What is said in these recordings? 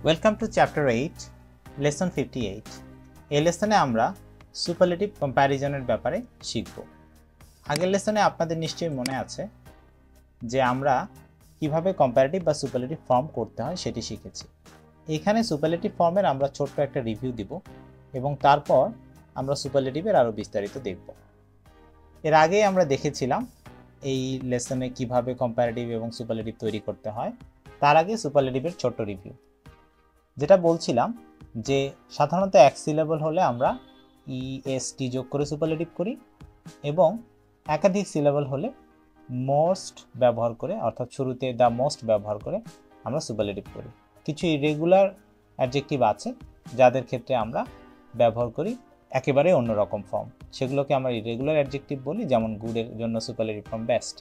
Welcome to chapter 8 lesson 58। এই লেসনে আমরা superlative কম্প্যারিজনের ব্যাপারে শিখব। আগের লেসনে আপনাদের নিশ্চয়ই মনে আছে যে আমরা কিভাবে কম্প্যারেটিভ বা সুপারলেটিভ ফর্ম করতে হয় সেটি শিখেছি। এখানে সুপারলেটিভ ফর্মের আমরা ছোট্ট একটা রিভিউ দিব এবং তারপর আমরা সুপারলেটিভের আরও বিস্তারিত দেখব। এর আগে আমরা দেখেছিলাম এই লেসনে কিভাবে কম্প্যারেটিভ এবং সুপারলেটিভ তৈরি করতে হয়। তার আগে সুপারলেটিভের ছোট্ট রিভিউ, যেটা বলছিলাম যে সাধারণত এক সিলেবল হলে আমরা ইএসটি যোগ করে সুপারলেটিভ করি এবং একাধিক সিলেবল হলে মোস্ট ব্যবহার করে, অর্থাৎ শুরুতে দ্য মোস্ট ব্যবহার করে আমরা সুপারলেটিভ করি। কিছু ইরেগুলার অ্যাডজেক্টিভ আছে যাদের ক্ষেত্রে আমরা ব্যবহার করি একেবারে অন্যরকম ফর্ম, সেগুলোকে আমরা ইরেগুলার অ্যাডজেক্টিভ বলি। যেমন গুডের জন্য সুপারলেটিভ ফর্ম বেস্ট,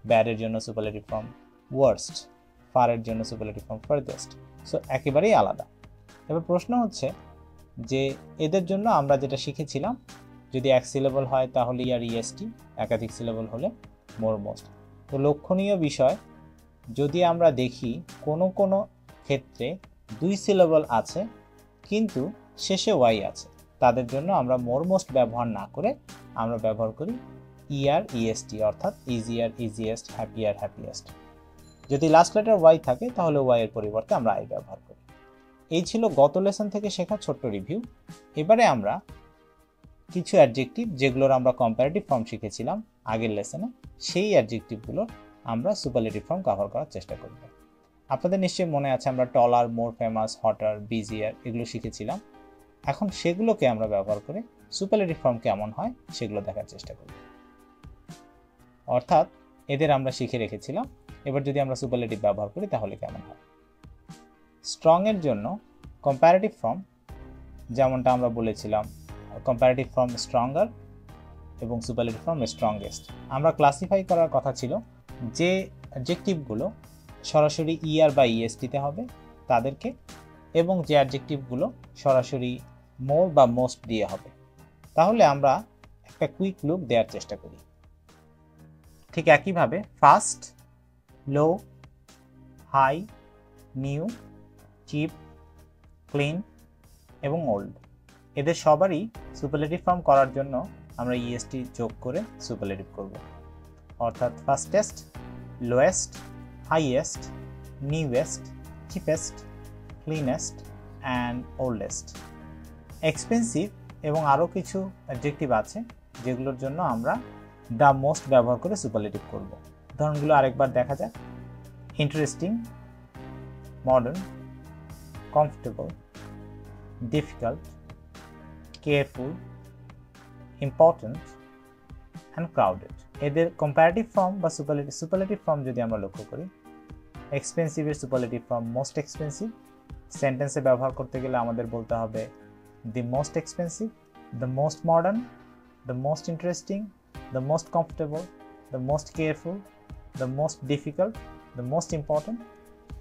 ব্যাডের জন্য সুপারলেটিভ ফর্ম ওয়ার্স্ট, ফারের জন্য সুপারলেটিভ ফর্ম ফার্দেস্ট। সো একেবারেই আলাদা। এবার প্রশ্ন হচ্ছে যে এদের জন্য আমরা যেটা শিখেছিলাম, যদি এক সিলেবল হয় তাহলে ইয়ার ইএসটি, একাধিক সিলেবল হলে মোর মোস্ট। তো লক্ষণীয় বিষয়, যদি আমরা দেখি কোনো কোনো ক্ষেত্রে দুই সিলেবল আছে কিন্তু শেষে ওয়াই আছে, তাদের জন্য আমরা মোর মোস্ট ব্যবহার না করে আমরা ব্যবহার করি ইয়ার ইএসটি, অর্থাৎ ইজিয়ার ইজিয়েস্ট, হ্যাপিয়ার হ্যাপিয়েস্ট। যদি লাস্ট লেটার ওয়াই থাকে তাহলে ওয়াই এর পরিবর্তে আমরা আই ব্যবহার করি। এই ছিল গত লেসন থেকে শেখা ছোট্ট রিভিউ। এবারে আমরা কিছু অ্যাডজেক্টিভ যেগুলোর আমরা কম্প্যারেটিভ ফর্ম শিখেছিলাম আগের লেসনে, সেই অ্যাডজেক্টিভগুলো আমরা সুপারলেটিভ ফর্ম কভার করার চেষ্টা করব। আপনাদের নিশ্চয়ই মনে আছে আমরা টলার, মোর ফেমাস, হটার, বিজিয়ার এগুলো শিখেছিলাম। এখন সেগুলোকে আমরা ব্যবহার করে সুপারলেটিভ ফর্ম কেমন হয় সেগুলো দেখার চেষ্টা করব। অর্থাৎ এদের আমরা শিখে রেখেছিলাম, এবার যদি আমরা সুপারলেটিভ ব্যবহার করি তাহলে কেমন হয়। স্ট্রং এর জন্য কম্প্যারেটিভ ফর্ম যেমনটা আমরা বলেছিলাম, কম্প্যারেটিভ ফর্ম স্ট্রঙ্গার এবং সুপারলেটিভ ফর্ম স্ট্রংগেস্ট। আমরা ক্লাসিফাই করার কথা ছিল যে অ্যাডজেক্টিভগুলো সরাসরি ইআর বা ইএসটিতে হবে তাদেরকে, এবং যে অ্যাডজেক্টিভগুলো সরাসরি মোর বা মোস্ট দিয়ে হবে। তাহলে আমরা একটা কুইক লুক দেওয়ার চেষ্টা করি। ঠিক একইভাবে ফাস্ট, লো, হাই, নিউ, চিপ, ক্লিন এবং ওল্ড, এদের সবারই সুপারলেটিভ ফর্ম করার জন্য আমরা ইএসটি যোগ করে সুপারলেটিভ করব। অর্থাৎ fastest, lowest, highest, newest, cheapest, cleanest and oldest. Expensive এবং আরও কিছু অ্যাডজেক্টিভ আছে যেগুলোর জন্য আমরা দ্য মোস্ট ব্যবহার করে সুপারলেটিভ করব। উদাহরণগুলো আরেকবার দেখা যাক। Interesting, modern, comfortable, difficult, careful, important and crowded। এদের কম্প্যারেটিভ ফর্ম বা সুপারলেটিভ ফর্ম যদি আমরা লক্ষ্য করি, এক্সপেন্সিভের সুপারলেটিভ ফর্ম মোস্ট এক্সপেন্সিভ। সেন্টেন্সে ব্যবহার করতে গেলে আমাদের বলতে হবে the most expensive, the most modern, the most interesting, the most comfortable, the most careful, the most difficult, the most important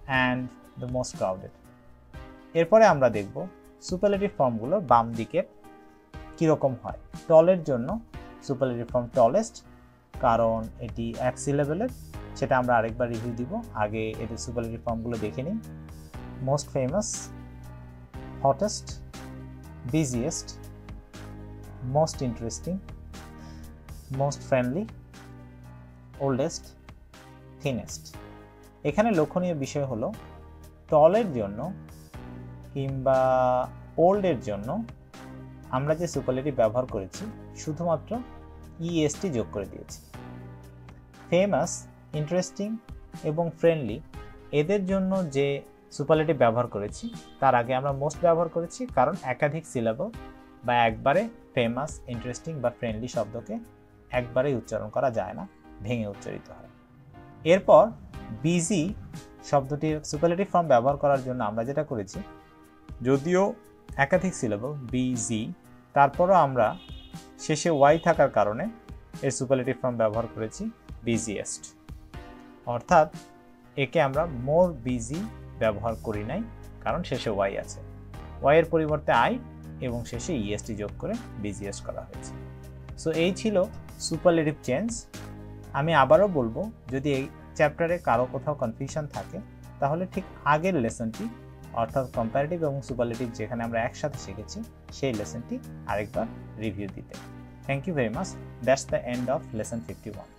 and the most crowded. এরপরে আমরা দেখব সুপারলেটিভ ফর্মগুলো বাম দিকের কীরকম হয়। টলের জন্য সুপারলেটিভ ফর্ম টলেস্ট, কারণ এটি এক সিলেবেলের, সেটা আমরা আরেকবার রিভিউ দিব। আগে এদের সুপারলেটিভ ফর্মগুলো দেখে নিই। Most famous, hottest, busiest, most interesting, most friendly, oldest, thinnest. এখানে লক্ষণীয় বিষয় হলো টলের জন্য কিংবা ওল্ডের জন্য আমরা যে সুপারলেটিভ ব্যবহার করেছি শুধুমাত্র ইএসটি যোগ করে দিয়েছি। ফেমাস, ইন্টারেস্টিং এবং ফ্রেন্ডলি এদের জন্য যে সুপারলেটিভ ব্যবহার করেছি তার আগে আমরা মোস্ট ব্যবহার করেছি, কারণ একাধিক সিলেবল বা একবারে ফেমাস, ইন্টারেস্টিং বা ফ্রেন্ডলি শব্দকে একবারেই উচ্চারণ করা যায় না, ভেঙে উচ্চারিত হয়। এরপর বিজি শব্দটির সুপারলেটিভ ফর্ম ব্যবহার করার জন্য আমরা যেটা করেছি, যদিও একাধিক সিলেবল বিজি, তারপরও আমরা শেষে ওয়াই থাকার কারণে এর সুপারলেটিভ ফর্ম ব্যবহার করেছি বিজিয়েস্ট। অর্থাৎ একে আমরা মোর বিজি ব্যবহার করি নাই, কারণ শেষে ওয়াই আছে। ওয়াইয়ের পরিবর্তে আই এবং শেষে ইএসটি যোগ করে বিজিয়েস্ট করা হয়েছে। সো এই ছিল সুপারলেটিভ চেঞ্জ। আমি আবারও বলবো, যদি এই চ্যাপ্টারে কারো কোথাও কনফিউশন থাকে তাহলে ঠিক আগের লেসনটি অর্থাৎ কম্পারেটিভ এবং সুপারলেটিভ যেখানে আমরা একসাথে শিখেছি সেই লেসনটি আরেকবার রিভিউ দিতে। Thank you very much. That's the end of lesson 51।